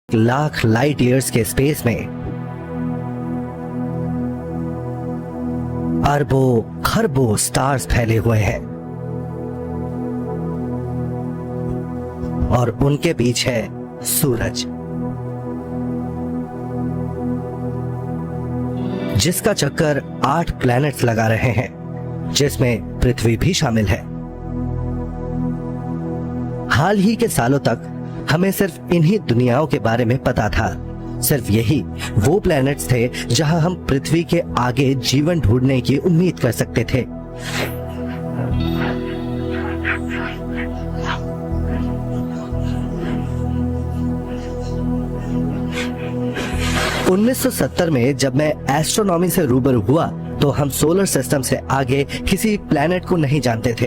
Lakh light years के space में अरबों खरबों स्टार्स फैले हुए हैं और उनके बीच है सूरज, जिसका चक्कर 8 प्लैनेट्स लगा रहे हैं, जिसमें पृथ्वी भी शामिल है। हाल ही के सालों तक हमें सिर्फ इन्हीं दुनियाओं के बारे में पता था। सिर्फ यही वो प्लैनेट्स थे जहां हम पृथ्वी के आगे जीवन ढूंढने की उम्मीद कर सकते थे। 1970 में जब मैं एस्ट्रोनॉमी से रूबरू हुआ तो हम सोलर सिस्टम से आगे किसी प्लैनेट को नहीं जानते थे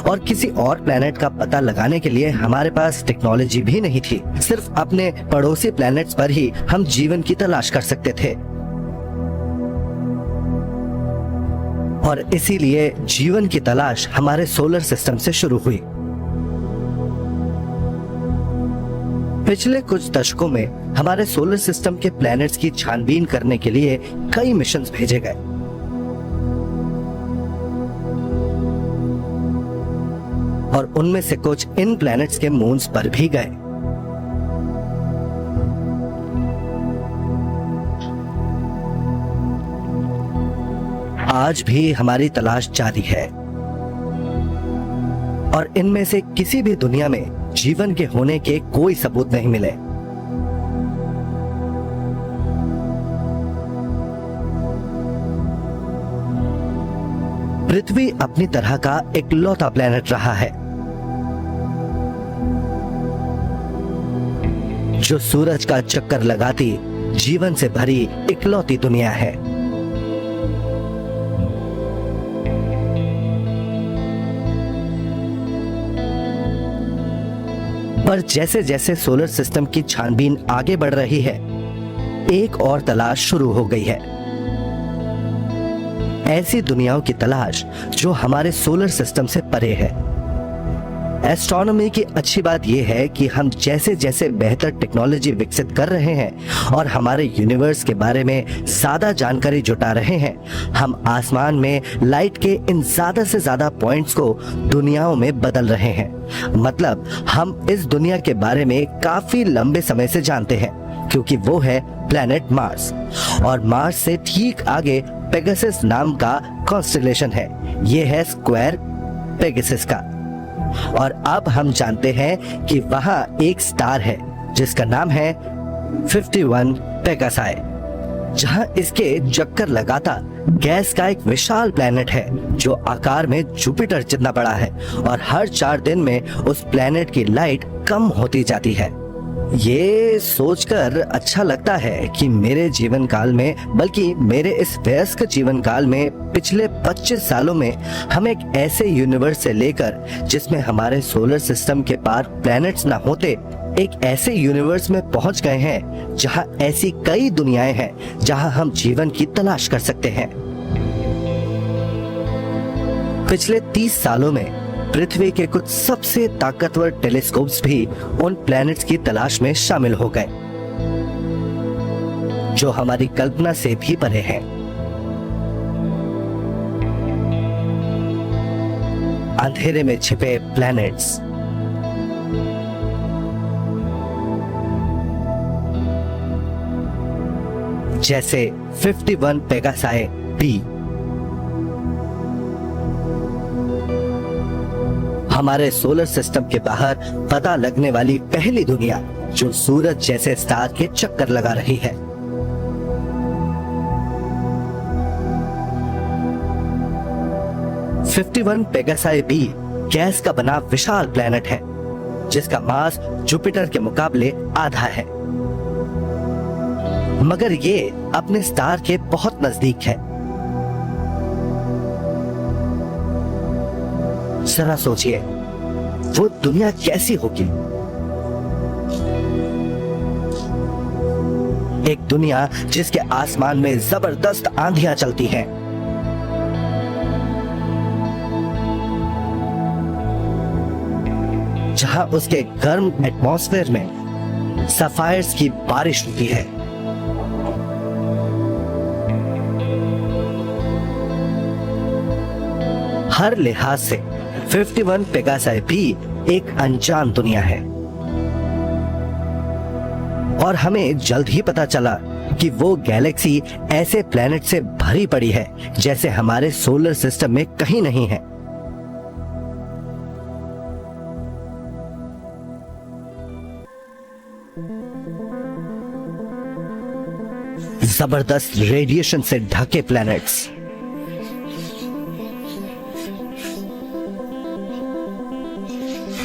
और किसी और प्लैनेट का पता लगाने के लिए हमारे पास टेक्नोलॉजी भी नहीं थी। सिर्फ अपने पड़ोसी प्लैनेट्स पर ही हम जीवन की तलाश कर सकते थे और इसीलिए जीवन की तलाश हमारे सोलर सिस्टम से शुरू हुई। पिछले कुछ दशकों में हमारे सोलर सिस्टम के प्लैनेट्स की छानबीन करने के लिए कई मिशंस भेजे गए। और उनमें से कुछ इन प्लैनेट्स के मून्स पर भी गए। आज भी हमारी तलाश जारी है और इनमें से किसी भी दुनिया में जीवन के होने के कोई सबूत नहीं मिले। पृथ्वी अपनी तरह का इकलौता प्लेनेट रहा है जो सूरज का चक्कर लगाती जीवन से भरी इकलौती दुनिया है। पर जैसे जैसे सोलर सिस्टम की छानबीन आगे बढ़ रही है, एक और तलाश शुरू हो गई है। ऐसी दुनियाओं की तलाश जो हमारे सोलर सिस्टम से परे है। एस्ट्रोनॉमी की अच्छी बात यह है कि हम जैसे जैसे बेहतर टेक्नोलॉजी विकसित कर रहे हैं और हमारे यूनिवर्स के बारे में ज्यादा जानकारी जुटा रहे हैं, हम आसमान में लाइट के इन ज्यादा से ज्यादा पॉइंट्स को दुनियाओं में बदल रहे हैं। मतलब हम इस दुनिया के बारे में काफी लंबे समय से जानते हैं, क्योंकि वो है प्लैनेट मार्स और मार्स से ठीक आगे पेगासस नाम का कॉन्स्टेलेशन है। ये है स्क्वायर पेगासस का। और अब हम जानते हैं कि वहां एक स्टार है जिसका नाम है 51 पेगासाई, जहां इसके चक्कर लगाता गैस का एक विशाल प्लैनेट है जो आकार में जुपिटर जितना बड़ा है और हर 4 दिन में उस प्लैनेट की लाइट कम होती जाती है। ये सोचकर अच्छा लगता है कि मेरे जीवन काल में, बल्कि मेरे इस वयस्क जीवन काल में पिछले 25 सालों में हम एक ऐसे यूनिवर्स से लेकर जिसमें हमारे सोलर सिस्टम के पार प्लैनेट्स ना होते, एक ऐसे यूनिवर्स में पहुंच गए हैं जहां ऐसी कई दुनियाएं हैं जहां हम जीवन की तलाश कर सकते हैं। पिछले 30 सालों में पृथ्वी के कुछ सबसे ताकतवर टेलीस्कोप्स भी उन प्लैनेट्स की तलाश में शामिल हो गए जो हमारी कल्पना से भी परे हैं। अंधेरे में छिपे प्लैनेट्स, जैसे 51 पेगासाई बी, हमारे सोलर सिस्टम के बाहर पता लगने वाली पहली दुनिया जो सूरज जैसे स्टार के चक्कर लगा रही है। "51 पेगासाई बी" गैस का बना विशाल प्लैनेट है जिसका मास जुपिटर के मुकाबले आधा है, मगर ये अपने स्टार के बहुत नजदीक है। जरा सोचिए, वो दुनिया कैसी होगी? एक दुनिया जिसके आसमान में जबरदस्त आंधियां चलती हैं, जहां उसके गर्म एटमॉस्फेयर में सफायर्स की बारिश होती है। हर लिहाज से 51 पेगासाई भी एक अनजान दुनिया है और हमें जल्द ही पता चला कि वो गैलेक्सी ऐसे प्लैनेट से भरी पड़ी है जैसे हमारे सोलर सिस्टम में कहीं नहीं है। जबरदस्त रेडिएशन से ढके प्लैनेट्स,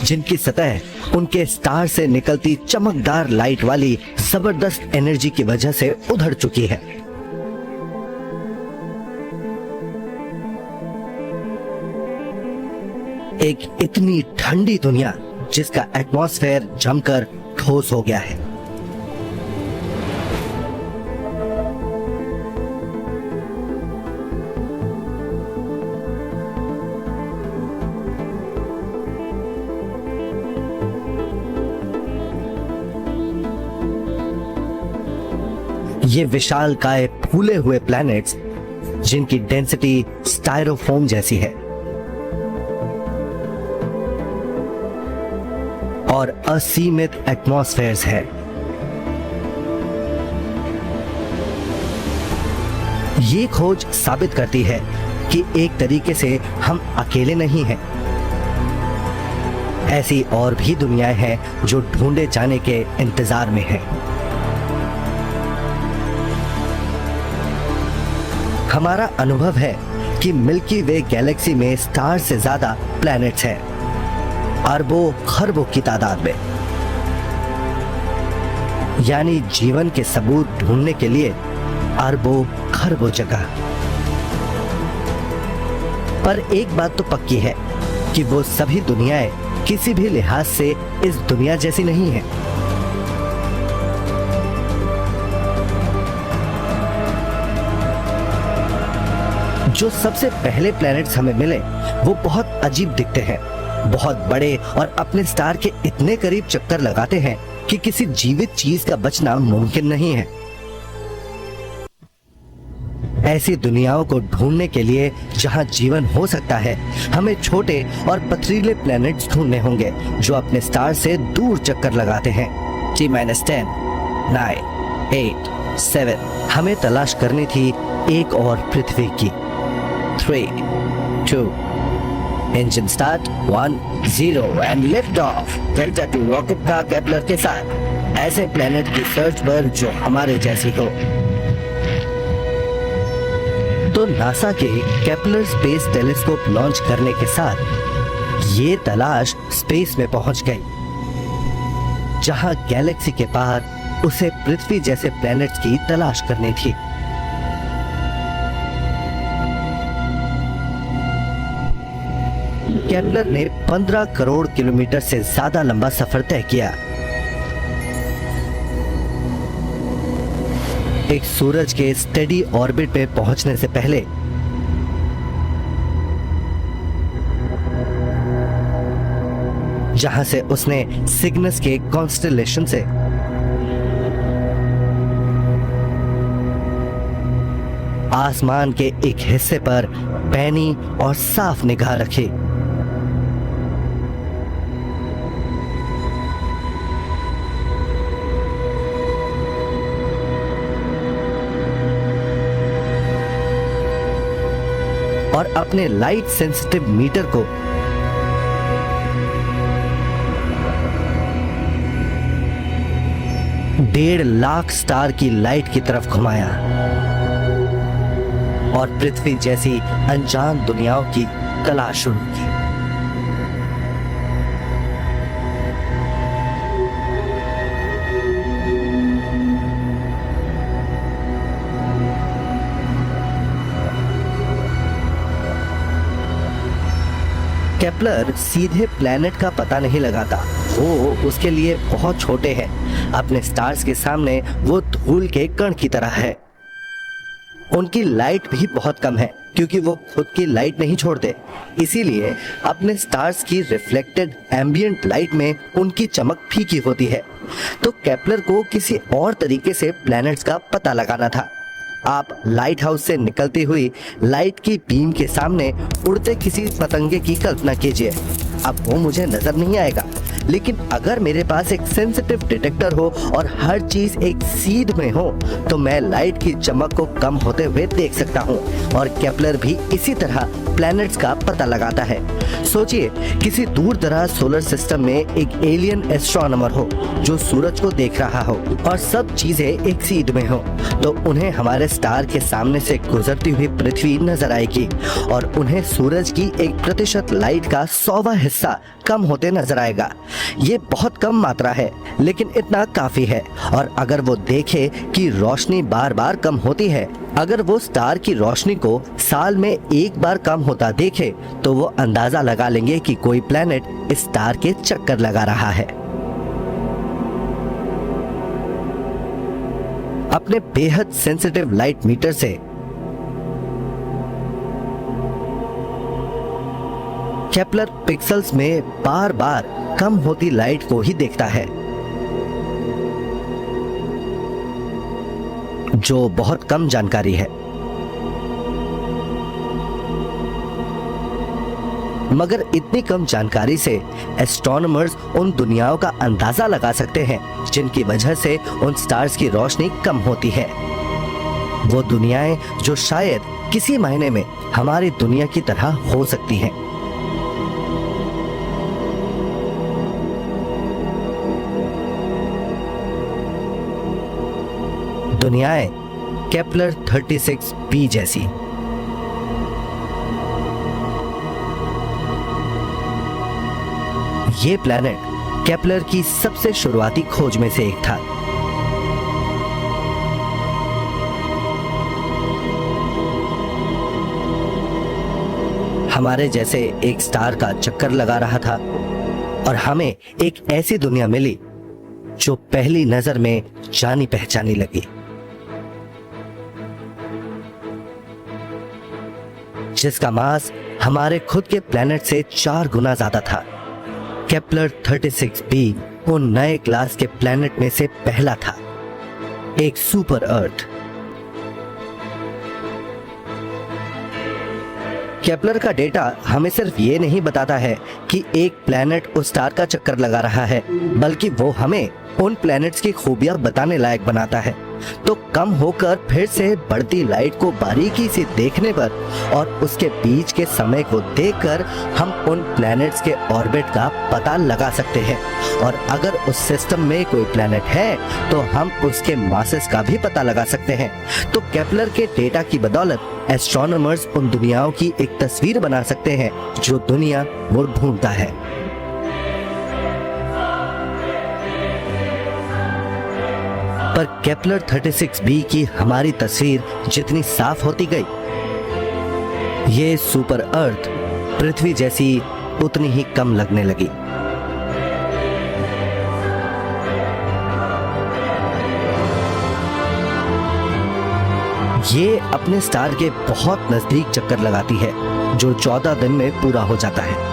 जिनकी सतह उनके स्टार से निकलती चमकदार लाइट वाली जबरदस्त एनर्जी की वजह से उधड़ चुकी है। एक इतनी ठंडी दुनिया जिसका एटमॉस्फेयर जमकर ठोस हो गया है। ये विशालकाय फूले हुए प्लैनेट्स जिनकी डेंसिटी स्टायरोफोम जैसी है और असीमित एटमॉस्फेयर्स है। ये खोज साबित करती है कि एक तरीके से हम अकेले नहीं हैं। ऐसी और भी दुनियाएं हैं जो ढूंढे जाने के इंतजार में हैं। हमारा अनुभव है कि मिल्की वे गैलेक्सी में स्टार से ज्यादा प्लैनेट्स हैं, अरबों खरबों की तादाद में। यानी जीवन के सबूत ढूंढने के लिए अरबों खरबों जगह। पर एक बात तो पक्की है कि वो सभी दुनियाएं किसी भी लिहाज से इस दुनिया जैसी नहीं है। जो सबसे पहले प्लैनेट्स हमें मिले वो बहुत अजीब दिखते हैं, बहुत बड़े और अपने स्टार के इतने करीब चक्कर लगाते हैं कि किसी जीवित चीज का बचना मुमकिन नहीं है। ऐसी दुनियाओं को ढूंढने के लिए जहां जीवन हो सकता है, हमें छोटे और पथरीले प्लैनेट्स ढूंढने होंगे जो अपने स्टार से दूर चक्कर लगाते हैं। T-10, 9, 8, 7 हमें तलाश करनी थी एक और पृथ्वी की। 3, 2, engine start, 1, 0 and lift off. Delta 2 rocket का केपलर के साथ ऐसे प्लेनेट की सर्च पर जो हमारे जैसी हो। तो नासा के केपलर स्पेस टेलीस्कोप लॉन्च करने के साथ ये तलाश स्पेस में पहुंच गई, जहां गैलेक्सी के पार उसे पृथ्वी जैसे प्लैनेट्स की तलाश करनी थी। केपलर ने 15 करोड़ किलोमीटर से ज्यादा लंबा सफर तय किया। एक सूरज के स्टेडी ऑर्बिट पे पहुंचने से पहले जहां से उसने सिग्नस के कॉन्स्टेलेशन से आसमान के एक हिस्से पर पैनी और साफ निगाह रखी। और अपने लाइट सेंसिटिव मीटर को डेढ़ लाख स्टार की लाइट की तरफ घुमाया और पृथ्वी जैसी अनजान दुनियाओं की तलाश शुरू की। केपलर सीधे प्लैनेट का पता नहीं लगाता, वो उसके लिए बहुत छोटे हैं। अपने स्टार्स के सामने वो धूल के कण की तरह है। उनकी लाइट भी बहुत कम है, क्योंकि वो खुद की लाइट नहीं छोड़ते, इसीलिए अपने स्टार्स की रिफ्लेक्टेड एम्बियंट लाइट में उनकी चमक फीकी होती है। तो केपलर को किसी और तरीके से प्लैनेट्स का पता लगाना था। आप लाइट हाउस से निकलती हुई लाइट की बीम के सामने उड़ते किसी पतंगे की कल्पना कीजिए। अब वो मुझे नजर नहीं आएगा, लेकिन अगर मेरे पास एक सेंसिटिव डिटेक्टर हो और हर चीज एक सीध में हो तो मैं लाइट की चमक को कम होते हुए देख सकता हूँ। और केपलर भी इसी तरह प्लैनेट्स का पता लगाता है। सोचिए किसी दूर दराज सोलर सिस्टम में एक एलियन एस्ट्रोनॉमर हो जो सूरज को देख रहा हो और सब चीजें एक सीध में हो, तो उन्हें हमारे स्टार के सामने से गुजरती हुई पृथ्वी नजर आएगी और उन्हें सूरज की 1% लाइट का 100वां हिस्सा कम होते नजर आएगा। ये बहुत कम मात्रा है, लेकिन इतना काफी है। और अगर वो देखे कि रोशनी बार बार कम होती है, अगर वो स्टार की रोशनी को साल में एक बार कम होता देखे, तो वो अंदाजा लगा लेंगे कि कोई प्लेनेट इस स्टार के चक्कर लगा रहा है। अपने बेहद सेंसिटिव लाइट मीटर से केपलर पिक्सेल्स में बार बार कम होती लाइट को ही देखता है, जो बहुत कम जानकारी है। मगर इतनी कम जानकारी से एस्ट्रोनॉमर्स उन दुनियाओं का अंदाजा लगा सकते हैं जिनकी वजह से उन स्टार्स की रोशनी कम होती है। वो दुनियाएं जो शायद किसी महीने में हमारी दुनिया की तरह हो सकती हैं। दुनियाएं केपलर 36b जैसी। ये प्लैनेट केपलर की सबसे शुरुआती खोज में से एक था। हमारे जैसे एक स्टार का चक्कर लगा रहा था और हमें एक ऐसी दुनिया मिली जो पहली नजर में जानी पहचानी लगी, जिसका मास हमारे खुद के प्लैनेट से 4 गुना ज्यादा था। केपलर 36b उन नए क्लास के प्लैनेट में से पहला था, एक सुपर अर्थ। केपलर का डेटा हमें सिर्फ ये नहीं बताता है कि एक प्लैनेट उस स्टार का चक्कर लगा रहा है, बल्कि वो हमें उन प्लैनेट्स की खूबियां बताने लायक बनाता है। तो कम होकर फिर से बढ़ती लाइट को बारीकी से देखने पर और उसके बीच के समय को देखकर हम उन प्लैनेट्स के ऑर्बिट का पता लगा सकते हैं। और अगर उस सिस्टम में कोई प्लैनेट है तो हम उसके मासेस का भी पता लगा सकते हैं। तो केपलर के डेटा की बदौलत एस्ट्रोनॉमर्स उन दुनियाओं की एक तस्वीर बना सकते हैं जो दुनिया वो ढूंढता है। पर केपलर 36b की हमारी तस्वीर जितनी साफ होती गई, ये सुपर अर्थ पृथ्वी जैसी उतनी ही कम लगने लगी। ये अपने स्टार के बहुत नजदीक चक्कर लगाती है, जो 14 दिन में पूरा हो जाता है।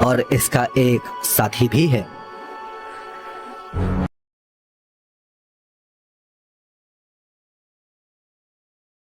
और इसका एक साथी भी है।